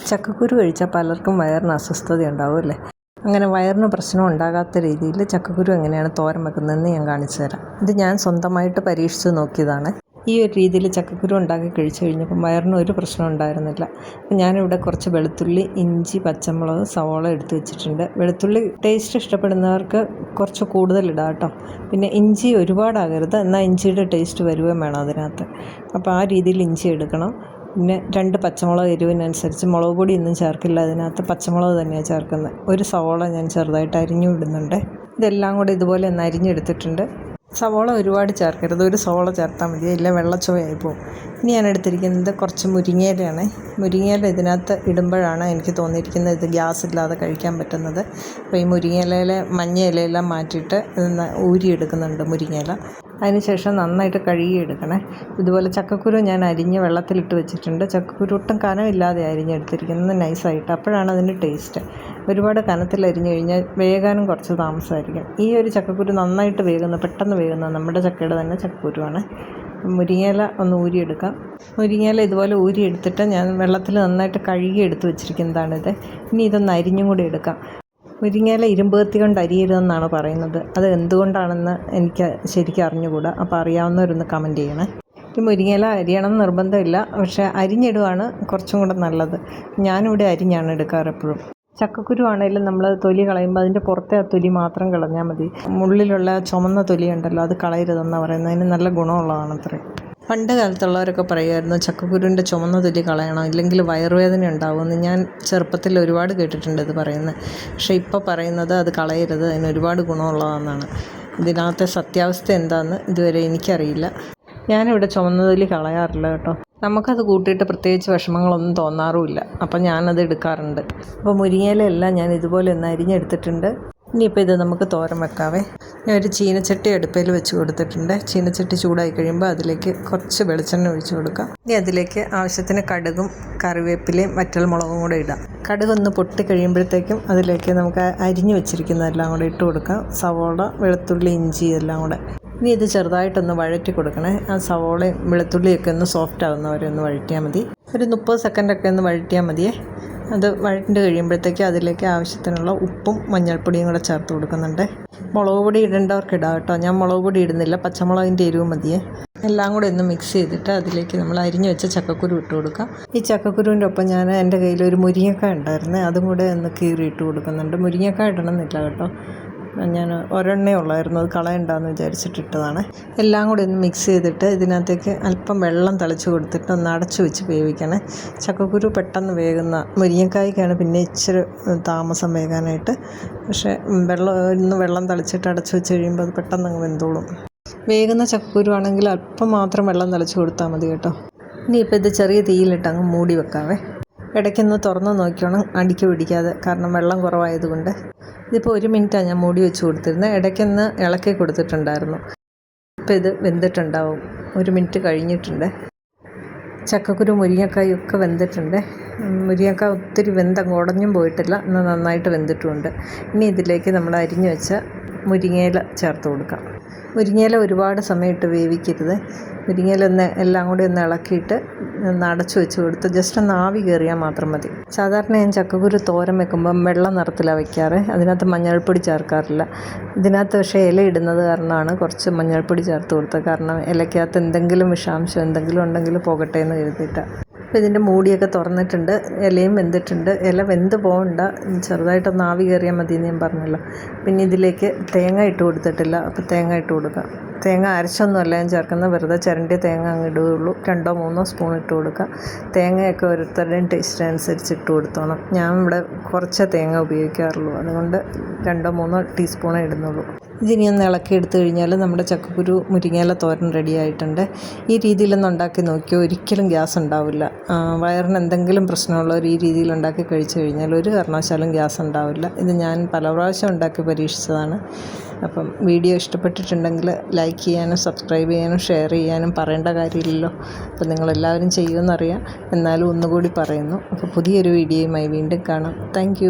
ചക്കക്കുരു കഴിച്ചാൽ പലർക്കും വയറിന് അസ്വസ്ഥതയുണ്ടാവും അല്ലേ? അങ്ങനെ വയറിന് പ്രശ്നം ഉണ്ടാകാത്ത രീതിയിൽ ചക്കക്കുരു എങ്ങനെയാണ് തോരൻ വെക്കുന്നതെന്ന് ഞാൻ കാണിച്ചു തരാം. ഇത് ഞാൻ സ്വന്തമായിട്ട് പരീക്ഷിച്ച് നോക്കിയതാണ്. ഈ ഒരു രീതിയിൽ ചക്കക്കുരു ഉണ്ടാക്കി കഴിച്ചു കഴിഞ്ഞപ്പം വയറിന് ഒരു പ്രശ്നം ഉണ്ടായിരുന്നില്ല. അപ്പം ഞാനിവിടെ കുറച്ച് വെളുത്തുള്ളി, ഇഞ്ചി, പച്ചമുളക്, സവോള എടുത്ത് വെച്ചിട്ടുണ്ട്. വെളുത്തുള്ളി ടേസ്റ്റ് ഇഷ്ടപ്പെടുന്നവർക്ക് കുറച്ച് കൂടുതൽ ഇടാം കേട്ടോ. പിന്നെ ഇഞ്ചി ഒരുപാടാകരുത്, എന്നാൽ ഇഞ്ചിയുടെ ടേസ്റ്റ് വരുകയും വേണം അതിനകത്ത്. അപ്പോൾ ആ രീതിയിൽ ഇഞ്ചി എടുക്കണം. പിന്നെ 2 പച്ചമുളക് എരിവിനനുസരിച്ച്, മുളക് പൊടി ഒന്നും ചേർക്കില്ല അതിനകത്ത്, പച്ചമുളക് തന്നെയാണ് ചേർക്കുന്നത്. ഒരു സവോള ഞാൻ ചെറുതായിട്ട് അരിഞ്ഞു ഇടുന്നുണ്ട്. ഇതെല്ലാം കൂടി ഇതുപോലെ ഒന്ന് അരിഞ്ഞെടുത്തിട്ടുണ്ട്. സവോള ഒരുപാട് ചേർക്കരുത്, ഒരു സവോള ചേർത്താൽ മതി, ഇല്ല വെള്ളച്ചുവയായി പോകും. ഇനി ഞാൻ എടുത്തിരിക്കുന്നത് കുറച്ച് മുരിങ്ങയിലയാണ്. മുരിങ്ങയില ഇതിനകത്ത് ഇടുമ്പോഴാണ് എനിക്ക് തോന്നിയിരിക്കുന്നത് ഇത് ഗ്യാസ് ഇല്ലാതെ കഴിക്കാൻ പറ്റുന്നത്. അപ്പോൾ ഈ മുരിങ്ങയിലയിലെ മഞ്ഞ ഇലയെല്ലാം മാറ്റിയിട്ട് ഊരിയെടുക്കുന്നുണ്ട് മുരിങ്ങയില. അതിനുശേഷം നന്നായിട്ട് കഴുകിയെടുക്കണേ. ഇതുപോലെ ചക്കക്കുരു ഞാൻ അരിഞ്ഞ് വെള്ളത്തിലിട്ട് വെച്ചിട്ടുണ്ട്. ചക്കക്കുരു ഒട്ടും കനമില്ലാതെ അരിഞ്ഞെടുത്തിരിക്കുന്നത്, നൈസായിട്ട്. അപ്പോഴാണ് അതിൻ്റെ ടേസ്റ്റ്. ഒരുപാട് കനത്തിൽ അരിഞ്ഞു കഴിഞ്ഞാൽ വേകാനും കുറച്ച് താമസമായിരിക്കും. ഈ ഒരു ചക്കക്കുരു നന്നായിട്ട് പെട്ടെന്ന് വേകുന്ന നമ്മുടെ ചക്കയുടെ തന്നെ ചക്കക്കുരുവാണ്. മുരിങ്ങയില ഒന്ന് ഊരിയെടുക്കാം. മുരിങ്ങയില ഇതുപോലെ ഊരിയെടുത്തിട്ട് ഞാൻ വെള്ളത്തിൽ നന്നായിട്ട് കഴുകി എടുത്ത് വെച്ചിരിക്കുന്നതാണിത്. ഇനി ഇതൊന്ന് അരിഞ്ഞും കൂടി എടുക്കാം. മുരിങ്ങയില ഇരുമ്പ് കത്തി കൊണ്ട് അരിയരുതെന്നാണ് പറയുന്നത്. അത് എന്തുകൊണ്ടാണെന്ന് എനിക്ക് ശരിക്കും അറിഞ്ഞുകൂടാ. അപ്പോൾ അറിയാവുന്നവരൊന്ന് കമൻറ്റ് ചെയ്യണേ. ഈ മുരിങ്ങയില അരിയണം നിർബന്ധമില്ല, പക്ഷേ അരിഞ്ഞിടുവാണ് കുറച്ചും കൂടെ നല്ലത്. ഞാനിവിടെ അരിഞ്ഞാണ് എടുക്കാറ് എപ്പോഴും. ചക്കക്കുരു ആണെങ്കിലും നമ്മൾ തൊലി കളയുമ്പോൾ അതിൻ്റെ പുറത്തെ ആ തൊലി മാത്രം കളഞ്ഞാൽ മതി. ഉള്ളിലുള്ള ചുമന്ന തൊലി ഉണ്ടല്ലോ, അത് കളയരുതെന്നാണ് പറയുന്നത്. അതിന് നല്ല ഗുണമുള്ളതാണ് അത്രേ. പണ്ട് കാലത്തുള്ളവരൊക്കെ പറയുമായിരുന്നു ചക്കക്കുരുവിൻ്റെ ചുമന്ന തൊലി കളയണം, ഇല്ലെങ്കിൽ വയറുവേദന ഉണ്ടാവുമെന്ന്. ഞാൻ ചെറുപ്പത്തിൽ ഒരുപാട് കേട്ടിട്ടുണ്ട് ഇത് പറയുന്നത്. പക്ഷേ ഇപ്പോൾ പറയുന്നത് അത് കളയരുത്, അതിന് ഒരുപാട് ഗുണമുള്ളതാണെന്നാണ്. ഇതിനകത്തെ സത്യാവസ്ഥ എന്താണെന്ന് ഇതുവരെ എനിക്കറിയില്ല. ഞാനിവിടെ ചുമന്ന തൊലി കളയാറില്ല കേട്ടോ. നമുക്കത് കൂട്ടിയിട്ട് പ്രത്യേകിച്ച് വിഷമങ്ങളൊന്നും തോന്നാറുമില്ല. അപ്പം ഞാനത് എടുക്കാറുണ്ട്. അപ്പോൾ മുരിങ്ങയിലെല്ലാം ഞാൻ ഇതുപോലെ ഒന്ന് അരിഞ്ഞെടുത്തിട്ടുണ്ട്. ഇനിയിപ്പോൾ ഇത് നമുക്ക് തോരൻ വെക്കാവേ. ഞാൻ ഒരു ചീനച്ചട്ടി അടുപ്പയിൽ വെച്ച് കൊടുത്തിട്ടുണ്ട്. ചീനച്ചട്ടി ചൂടായി കഴിയുമ്പോൾ അതിലേക്ക് കുറച്ച് വെളിച്ചെണ്ണ ഒഴിച്ച് കൊടുക്കാം. ഇനി അതിലേക്ക് ആവശ്യത്തിന് കടുകും കറിവേപ്പിലയും വറ്റൽമുളകും കൂടെ ഇടാം. കടുകൊന്ന് പൊട്ടി കഴിയുമ്പോഴത്തേക്കും അതിലേക്ക് നമുക്ക് അരിഞ്ഞു വെച്ചിരിക്കുന്നതെല്ലാം കൂടെ ഇട്ട് കൊടുക്കാം. സവോള, വെളുത്തുള്ളി, ഇഞ്ചി എല്ലാം കൂടെ. ഇനി ഇത് ചെറുതായിട്ടൊന്ന് വഴറ്റി കൊടുക്കണേ. ആ സവോളയും വെളുത്തുള്ളിയൊക്കെ ഒന്ന് സോഫ്റ്റ് ആകുന്നവരെ ഒന്ന് വഴറ്റിയാൽ മതി. ഒരു 30 സെക്കൻഡൊക്കെ ഒന്ന് വഴറ്റിയാൽ മതിയേ. അത് വഴറ്റി കഴിയുമ്പോഴത്തേക്ക് അതിലേക്ക് ആവശ്യത്തിനുള്ള ഉപ്പും മഞ്ഞൾപ്പൊടിയും കൂടെ ചേർത്ത് കൊടുക്കുന്നുണ്ട്. മുളക് പൊടി ഇടേണ്ടവർക്ക് ഇടാം കേട്ടോ. ഞാൻ മുളക് പൊടി ഇടുന്നില്ല, പച്ചമുളകിൻ്റെ എരിവ് മതിയേ. എല്ലാം കൂടെ ഒന്ന് മിക്സ് ചെയ്തിട്ട് അതിലേക്ക് നമ്മൾ അരിഞ്ഞു വെച്ച ചക്കക്കുരു ഇട്ട് കൊടുക്കാം. ഈ ചക്കക്കുരുവിൻ്റെ ഒപ്പം ഞാൻ എൻ്റെ കയ്യിൽ ഒരു മുരിങ്ങക്കായ ഉണ്ടായിരുന്നു, അതും കൂടെ ഒന്ന് കീറി ഇട്ട് കൊടുക്കുന്നുണ്ട്. മുരിങ്ങക്കായ ഇടണമെന്നില്ല കേട്ടോ, ഞാൻ ഒരെണ്ണേ ഉള്ളായിരുന്നു, അത് കളയണ്ടെന്ന് വിചാരിച്ചിട്ടിട്ടതാണ്. എല്ലാം കൂടി ഒന്ന് മിക്സ് ചെയ്തിട്ട് ഇതിനകത്തേക്ക് അല്പം വെള്ളം തളിച്ച് കൊടുത്തിട്ട് ഒന്ന് അടച്ചു വെച്ച് വേവിക്കണേ. ചക്കക്കുരു പെട്ടെന്ന് വേകുന്ന, മുരിങ്ങക്കായ്ക്കാണ് പിന്നെ ഇച്ചിരി താമസം വേകാനായിട്ട്. പക്ഷേ വെള്ളം തളിച്ചിട്ട് അടച്ചു വെച്ച് കഴിയുമ്പോൾ അത് പെട്ടെന്ന് അങ്ങ് വെന്തോളും. വേകുന്ന ചക്കക്കുരു ആണെങ്കിൽ അല്പം മാത്രം വെള്ളം തളിച്ച് കൊടുത്താൽ മതി കേട്ടോ. ഇനിയിപ്പോൾ ഇത് ചെറിയ തീയിലിട്ട് അങ്ങ് മൂടി വെക്കാവേ. ഇടയ്ക്കൊന്ന് തുറന്ന് നോക്കിയോണം അടിക്ക് പിടിക്കാതെ, കാരണം വെള്ളം കുറവായതുകൊണ്ട്. ഇതിപ്പോൾ 1 മിനിറ്റാണ് ഞാൻ മൂടി വെച്ച് കൊടുത്തിരുന്നത്. ഇടയ്ക്കൊന്ന് ഇളക്കി കൊടുത്തിട്ടുണ്ടായിരുന്നു. ഇപ്പോൾ ഇത് വെന്തിട്ടുണ്ടാവും. 1 മിനിറ്റ് കഴിഞ്ഞിട്ടുണ്ട്. ചക്കക്കുരു മുരിങ്ങക്കായും ഒക്കെ വെന്തിട്ടുണ്ട്. മുരിങ്ങക്കായ ഒത്തിരി വെന്തങ്ങ് ഉടഞ്ഞും പോയിട്ടില്ല, എന്നാൽ നന്നായിട്ട് വെന്തിട്ടുമുണ്ട്. ഇനി ഇതിലേക്ക് നമ്മൾ അരിഞ്ഞു വെച്ച മുരിങ്ങയില ചേർത്ത് കൊടുക്കാം. മുരിങ്ങയില ഒരുപാട് സമയം ഇട്ട് വേവിക്കരുത്. മുരിങ്ങയില എല്ലാം കൂടി ഒന്ന് ഇളക്കിയിട്ട് ഒന്ന് അടച്ചു വെച്ച് കൊടുത്ത് ജസ്റ്റ് ഒന്ന് ആവി കയറിയാൽ മാത്രം മതി. സാധാരണ ഞാൻ ചക്കക്കുരു തോരൻ വെക്കുമ്പം വെള്ള നിറത്തിലാണ് വയ്ക്കാറ്, അതിനകത്ത് മഞ്ഞൾപ്പൊടി ചേർക്കാറില്ല. ഇതിനകത്ത് പക്ഷേ ഇല ഇടുന്നത് കാരണമാണ് കുറച്ച് മഞ്ഞൾപ്പൊടി ചേർത്ത് കൊടുത്തത്. കാരണം ഇലയ്ക്കകത്ത് എന്തെങ്കിലും വിഷാംശം എന്തെങ്കിലും ഉണ്ടെങ്കിൽ പോകട്ടെ എന്ന് കരുതിയിട്ടാണ്. അപ്പോൾ ഇതിൻ്റെ മൂടിയൊക്കെ തുറന്നിട്ടുണ്ട്, ഇലയും വെന്തിട്ടുണ്ട്. ഇല വെന്ത് പോകണ്ട, ചെറുതായിട്ടൊന്ന് ആവി കയറിയാൽ മതി എന്ന് ഞാൻ പറഞ്ഞല്ലോ. പിന്നെ ഇതിലേക്ക് തേങ്ങ ഇട്ട് കൊടുത്തിട്ടില്ല, അപ്പോൾ തേങ്ങ ഇട്ട് കൊടുക്കാം. തേങ്ങ അരച്ചൊന്നുമല്ല ഞാൻ ചേർക്കുന്നത്, വെറുതെ ചിരണ്ടിയ തേങ്ങ അങ്ങ് ഇടുകയുള്ളൂ. 2-3 സ്പൂൺ ഇട്ട് കൊടുക്കുക. തേങ്ങയൊക്കെ ഓരോരുത്തരുടെയും ടേസ്റ്റ് അനുസരിച്ച് ഇട്ട് കൊടുത്തോണം. ഞാൻ ഇവിടെ കുറച്ച് തേങ്ങ ഉപയോഗിക്കാറുള്ളൂ, അതുകൊണ്ട് 2-3 ടീസ്പൂണേ ഇടുന്നുള്ളൂ. ഇതിനി ഒന്ന് ഇളക്കി എടുത്തു കഴിഞ്ഞാൽ നമ്മുടെ ചക്കക്കുരു മുരിങ്ങയില തോരൻ റെഡി ആയിട്ടുണ്ട്. ഈ രീതിയിലൊന്ന് ഉണ്ടാക്കി നോക്കിയോ, ഒരിക്കലും ഗ്യാസ് ഉണ്ടാവില്ല. വയറിന് എന്തെങ്കിലും പ്രശ്നമുള്ളവർ ഈ രീതിയിൽ ഉണ്ടാക്കി കഴിച്ചു കഴിഞ്ഞാൽ ഒരു കാരണവശാലും ഗ്യാസ് ഉണ്ടാവില്ല. ഇത് ഞാൻ പല പ്രാവശ്യം ഉണ്ടാക്കി പരീക്ഷിച്ചതാണ്. അപ്പം വീഡിയോ ഇഷ്ടപ്പെട്ടിട്ടുണ്ടെങ്കിൽ ലൈക്ക് ചെയ്യാനും സബ്സ്ക്രൈബ് ചെയ്യാനും ഷെയർ ചെയ്യാനും പറയേണ്ട കാര്യമില്ലല്ലോ. അപ്പോൾ നിങ്ങളെല്ലാവരും ചെയ്യുമെന്നറിയാം, എന്നാലും ഒന്നുകൂടി പറയുന്നു. അപ്പോൾ പുതിയൊരു വീഡിയോയുമായി വീണ്ടും കാണാം. താങ്ക്